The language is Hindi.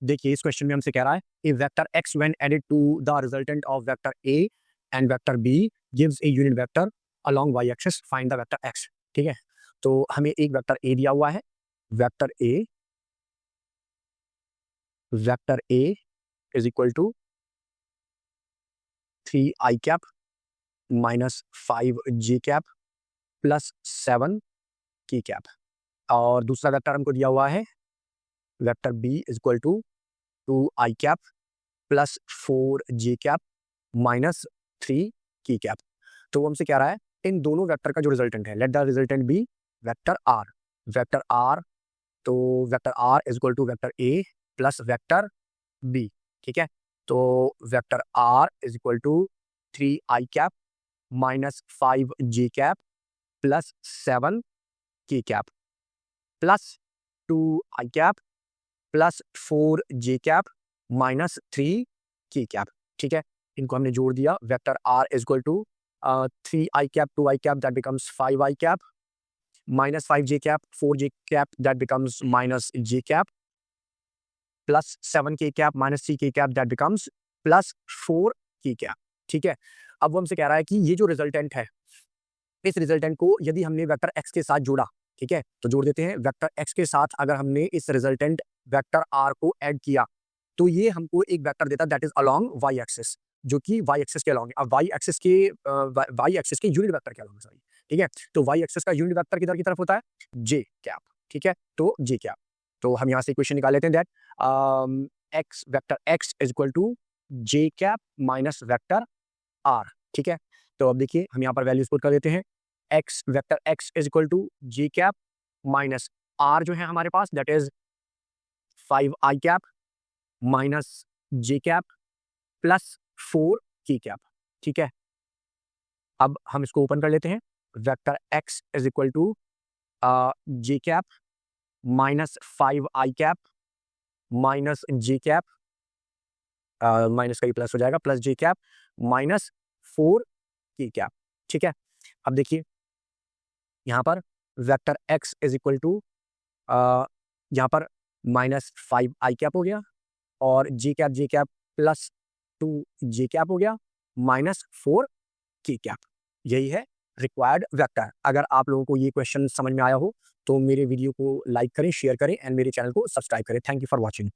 देखिए इस क्वेश्चन में हमसे कह रहा है a vector x when added to the resultant of vector a and vector b gives a unit vector along y axis, find the vector x। ठीक है, तो हमें एक वेक्टर a दिया हुआ है। Vector a is equal to 3i cap minus 5j cap plus 7 k cap. और दूसरा वेक्टर हमको दिया हुआ है vector b is equal to 2i cap plus 4j cap minus 3 k cap. तो वो हमसे कह रहा है इन दोनों वेक्टर का जो रिजल्टेंट है, let the resultant be vector R. Vector R, तो vector R is equal to vector A plus vector B. ठीक है, तो vector R is equal to 3i cap minus 5j cap plus 7 k cap plus 2i cap plus 4j cap minus 3 k cap. ठीक है, इनको हमने जोड़ दिया। Vector R is equal to 3i cap 2i cap that becomes 5i cap minus 5j cap 4j cap that becomes minus j cap plus 7k cap minus 3k cap that becomes plus 4k cap. ठीक है, अब वो हमसे कह रहा है कि ये जो रिजल्टेंट है, इस रिजल्टेंट को यदि हमने वेक्टर x के साथ जोड़ा, ठीक है, तो जोड़ देते हैं। वेक्टर x के साथ अगर हमने इस रिजल्टेंट वेक्टर r को ऐड किया तो ये हमको एक वेक्टर देता that is along y axis, जो कि y एक्सिस के अलोंग। अब y एक्सिस के यूनिट वेक्टर के अलोंग, सॉरी। ठीक है, तो y एक्सिस का यूनिट वेक्टर किधर की तरफ होता है? j cap. ठीक है, तो j कैप। तो हम यहाँ से इक्वेशन निकाल लेते हैं that x vector x is equal to j cap minus vector r। ठीक है, तो अब देखिए हम यहाँ पर वैल्यूज पुट कर देते हैं। x vector x is equal to j cap minus r जो है हमारे पास that is 5i cap minus j cap plus 4 k cap. ठीक है, अब हम इसको ओपन कर लेते हैं। Vector x is equal to j cap minus 5i cap minus j cap, minus का ही प्लस हो जाएगा, plus j cap minus 4 k cap. ठीक है, अब देखिए यहाँ पर vector x is equal to यहाँ पर माइनस 5i कैप हो गया और j cap plus 2j cap हो गया माइनस 4 की कैप। यही है रिक्वायर्ड वेक्टर। अगर आप लोगों को ये क्वेश्चन समझ में आया हो तो मेरे वीडियो को लाइक करें, शेयर करें एंड मेरे चैनल को सब्सक्राइब करें। Thank you for watching.